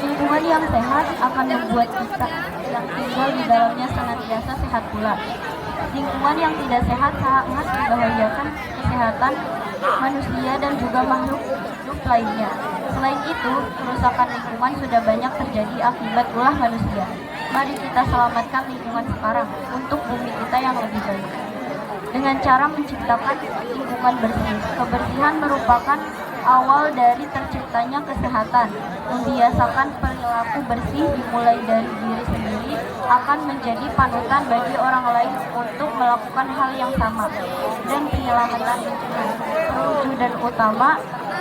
Lingkungan yang sehat akan membuat kita yang tinggal di dalamnya senantiasa sehat pula. Lingkungan yang tidak sehat sangat membahayakan kesehatan manusia dan juga makhluk hidup lainnya. Selain itu, kerusakan lingkungan sudah banyak terjadi akibat ulah manusia. Mari kita selamatkan lingkungan sekarang untuk bumi kita yang lebih baik. Dengan cara menciptakan lingkungan bersih, kebersihan merupakan awal dari terciptanya kesehatan. Membiasakan perilaku bersih dimulai dari diri sendiri akan menjadi panutan bagi orang lain untuk melakukan hal yang sama. Dan penyelamatan lingkungan, perwujudan utama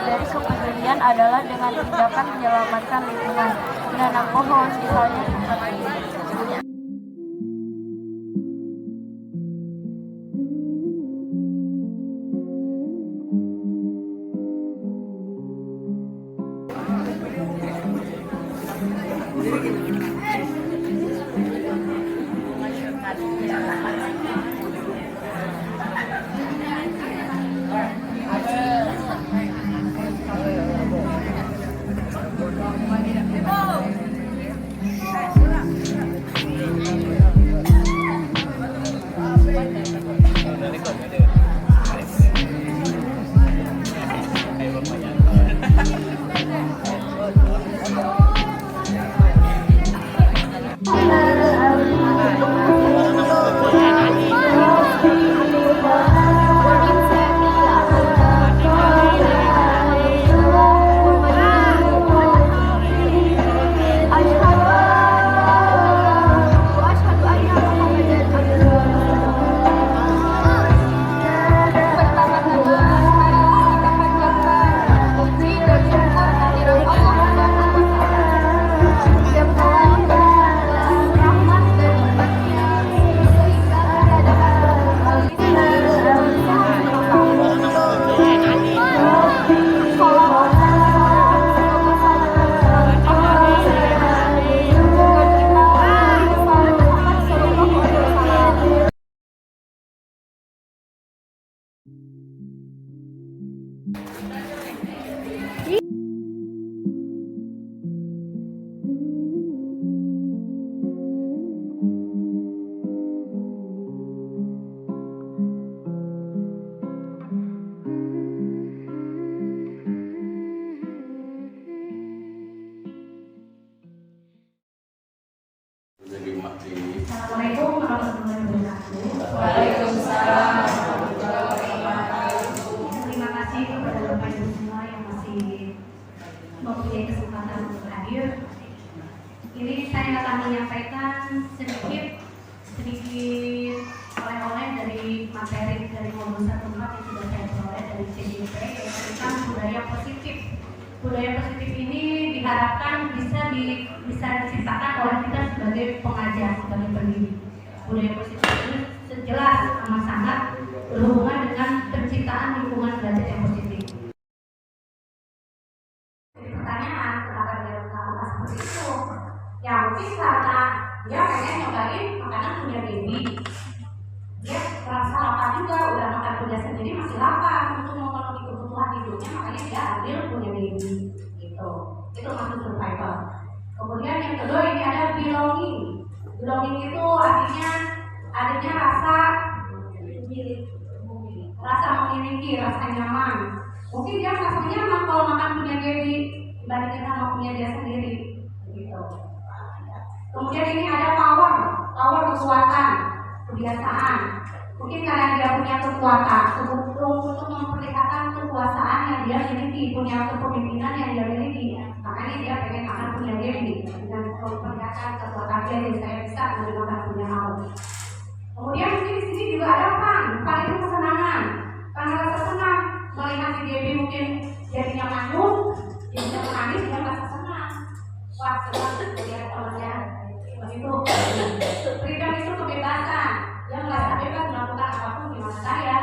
dari kepedulian adalah dengan tindakan menyelamatkan lingkungan, menanam pohon misalnya seperti ini. Assalamualaikum warahmatullahi wabarakatuh. Waalaikumsalam warahmatullahi wabarakatuh. Terima kasih kepada Bapak Ibu semua yang masih mempunyai kesempatan untuk hadir. Ini saya akan menyampaikan sedikit oleh-oleh dari materi dari modul 1.4 yang sudah saya peroleh dari CDP, yaitu tentang budaya positif. Budaya positif ini diharapkan bisa diciptakan oleh kita sebagai pengajar, sebagai pendidik. Budaya positif ini sejelas amat sangat berhubungan dengan penciptaan lingkungan belajar yang positif. Pertanyaan, kenapa dia melakukan seperti itu? Ya mungkin karena dia pengen nyobain makanan punya baby. Dia merasa lapar juga, udah makan punya sendiri masih lapar untuk memenuhi kebutuhan hidupnya, makanya dia ambil punya baby. Gitu. Itu maksud survival. Kemudian yang kedua ini ada belonging. Belonging itu artinya adanya rasa memiliki memiliki rasa nyaman. Mungkin dia merasa nyaman kalau makan punya Gaby dibandingkan sama punya dia sendiri. Gitu. Kemudian ini ada power kekuatan, kebiasaan. Mungkin karena dia punya kekuatan untuk memperlihatkan kekuasaan yang dia miliki, punya kepemimpinan yang dia miliki, makanya dia pengen akan punya Gaby dengan memperlihatkan kekuatan dia, saya bisa menggunakan punya mau. Kemudian mungkin di sini juga ada pan itu kesenangan, karena rasa senang melihat si Gaby mungkin jadinya manyun, jadinya menangis, dia merasa senang. Wah, senang melihat temannya begitu. Freedom itu kebebasan, dia merasa bebas melakukan apapun di masa saya.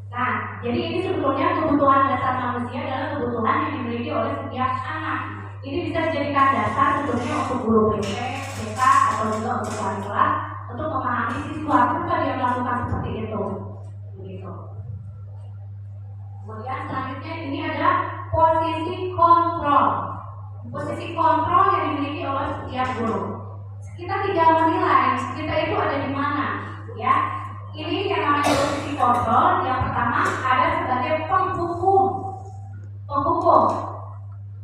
Nah, jadi ini sebetulnya kebutuhan dasar manusia adalah kebutuhan yang dimiliki oleh setiap anak. Ini bisa dijadikan dasar sebetulnya untuk guru BK, BK atau juga untuk wali kelas untuk memahami siswa kenapa dia melakukan seperti itu. Begitu. Kemudian selanjutnya ini ada posisi kontrol. Posisi kontrol yang dimiliki oleh setiap guru. Kita tidak menilai kita itu ada di mana, ya. Ini yang namanya posisi kontrol. Yang pertama ada sebagai penghukum.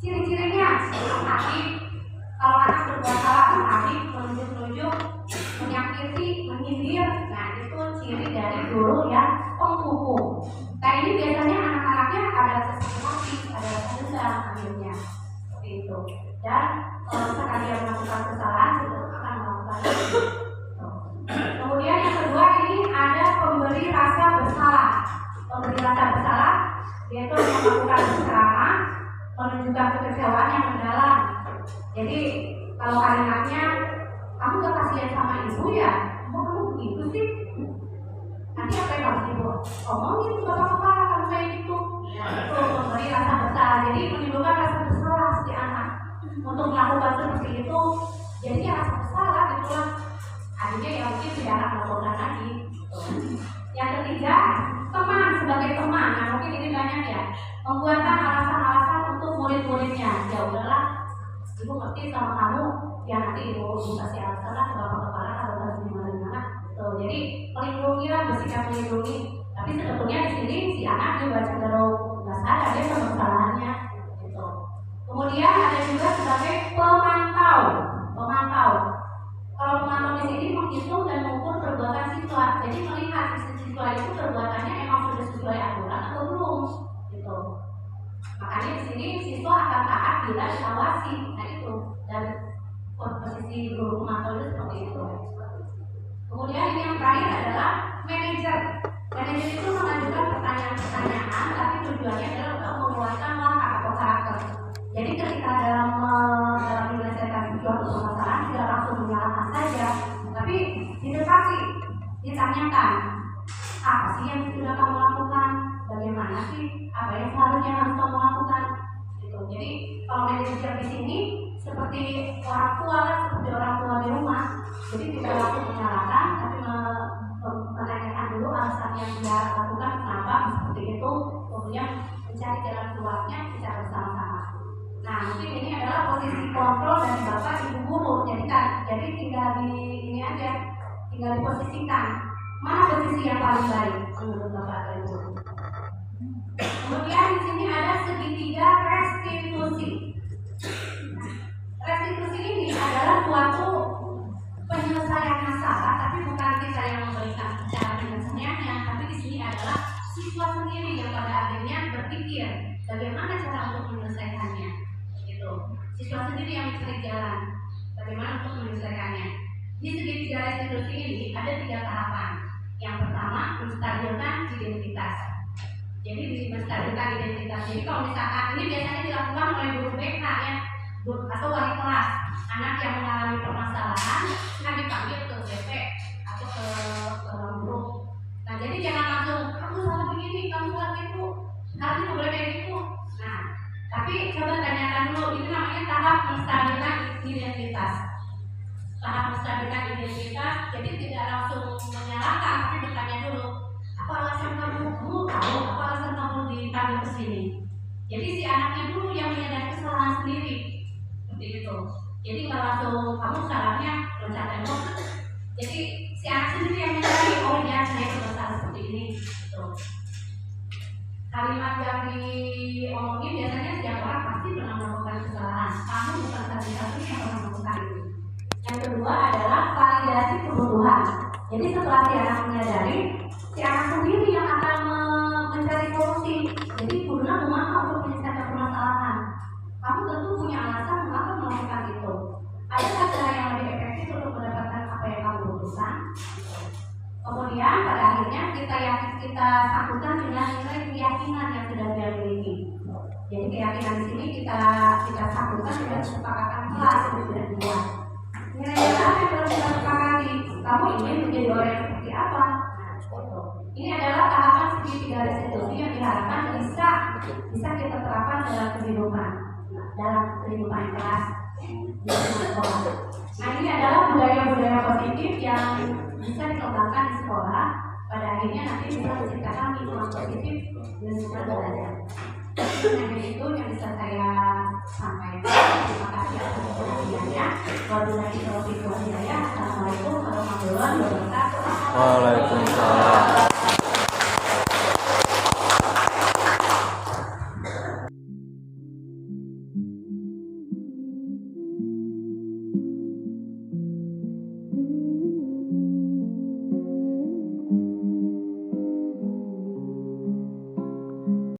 Ciri-cirinya menghakimi. Kalau anak berbuat salah, menghakimi, menunjuk-nunjuk, menyakiti, menyindir. Nah, itu ciri dari guru yang penghukum. Nah, ini biasanya anak-anaknya ada sesuatu, ada dendam akhirnya seperti itu. Dan kalau misalkan dia melakukan kesalahan, itu akan melakukan itu. Kemudian yang kedua ini ada pemberi rasa bersalah. Pemberi rasa bersalah yaitu melakukan berceramah, menunjukkan kekecewaan yang mendalam. Jadi kalau kalimatnya kamu gak kasihan sama ibu ya, kamu begitu sih. Nanti apa yang harus ibu omongin bapak-bapak kamu kayak gitu. Itu pemberi rasa bersalah. Jadi menimbulkan rasa bersalah si anak untuk melakukan seperti itu. Jadi rasa bersalah itulah akhirnya yang mungkin tidak akan melakukan lagi. Yang ketiga, teman sebagai teman. Nah, mungkin ini banyak ya, membuatkan alasan-alasan untuk murid-muridnya. Ya udahlah, ibu ngerti sama kamu, ya nanti ibu kasih alasan lah ke bapak kepala kalau harus gimana-gimana. Jadi melindungi lah, bersikap melindungi. Tapi sebetulnya di sini si anak juga cenderung nggak sadar dia sama kesalahannya. Gitu. Kemudian ada juga sebagai pemantau. Kalau pemantau di sini menghitung dan mengukur perbuatan siswa. Jadi melihat siswa itu perbuatannya emang sudah sesuai aturan atau belum, gitu. Makanya di sini siswa akan taat bila diawasi. Nah itu dan posisi guru pemantau itu seperti itu. Kemudian ini yang terakhir adalah manajer. Manajer itu mengajukan pertanyaan-pertanyaan, tapi tujuannya adalah untuk mengeluarkan langkah atau karakter. Jadi ketika dalam menyelesaikan sesuatu permasalahan tidak langsung menyalahkan saja, tapi didekati, ditanyakan apa sih yang sudah kamu lakukan, bagaimana sih, apa yang seharusnya harus kamu lakukan. Gitu. Jadi kalau manajer di sini seperti orang tua, seperti orang tua di rumah, jadi tidak langsung menyalahkan, tapi menanyakan dulu alasan yang dia lakukan kenapa seperti itu, kemudian mencari jalan keluarnya secara bersama-sama. Nah, mungkin ini adalah posisi kontrol dari bapak ibu guru. Jadi tinggal di ini aja, tinggal diposisikan mana posisi yang paling baik menurut bapak dan ibu guru. Kemudian di sini ada segitiga restitusi. Restitusi ini adalah suatu penyelesaian masalah, tapi bukan kita yang memberikan cara penyelesaiannya, tapi di sini adalah siswa sendiri yang pada akhirnya berpikir bagaimana cara untuk menyelesaikannya. Gitu. Siswa sendiri yang mencari jalan bagaimana untuk menyelesaikannya. Di segitiga restitusi ini ada 3 tahapan. Yang pertama, menstabilkan identitas. Jadi menstabilkan identitas. Jadi kalau misalkan ini biasanya dilakukan oleh guru BK ya, atau wali kelas. Anak yang mengalami permasalahan akan dipanggil ke BP atau ke guru. Nah, jadi jangan langsung kamu salah begini, kamu salah gitu, harusnya boleh kayak gitu. Nah, tapi coba tanyakan dulu, itu namanya tahap menstabilkan identitas. Tahap menstabilkan identitas, jadi tidak langsung menyalahkan, tapi bertanya dulu, apa alasan kamu tahu, apa alasan kamu dipanggil ke sini. Jadi si anaknya dulu yang menyadari kesalahan sendiri, seperti itu. Jadi nggak langsung kamu salahnya loncat tembok. Jadi si anak sendiri yang menyadari, oh ya saya bersalah seperti ini. Gitu. Kalimat yang diomongin biasanya setiap orang pasti pernah melakukan kesalahan. Kamu bukan satu-satunya yang pernah melakukan itu. Yang kedua adalah validasi kebutuhan. Jadi setelah si anak menyadari, si anak sendiri yang akan mencari solusi. Jadi guna mengapa untuk menyelesaikan permasalahan. Kamu tentu punya alasan mengapa melakukan itu. Adakah cara yang lebih efektif untuk mendapatkan apa yang kamu butuhkan? Kemudian pada akhirnya kita satukan dengan nilai keyakinan yang sudah dia miliki. Jadi keyakinan di sini kita satukan dengan kesepakatan kelas yang sudah dibuat. Nilai-nilai apa yang perlu kita sepakati? Kamu ingin menjadi orang yang seperti apa? Ini adalah tahapan segitiga restitusi yang diharapkan bisa kita terapkan dalam kehidupan kelas di sekolah. Nah, ini adalah budaya-budaya positif yang bisa dikembangkan di sekolah. Pada akhirnya nanti bisa menciptakan lingkungan positif di lingkungan belajar. Hanya itu yang bisa saya sampaikan. Terima kasih atas perhatiannya. Wabillahi taufiq wal hidayah. Assalamualaikum warahmatullahi wabarakatuh. Waalaikumsalam.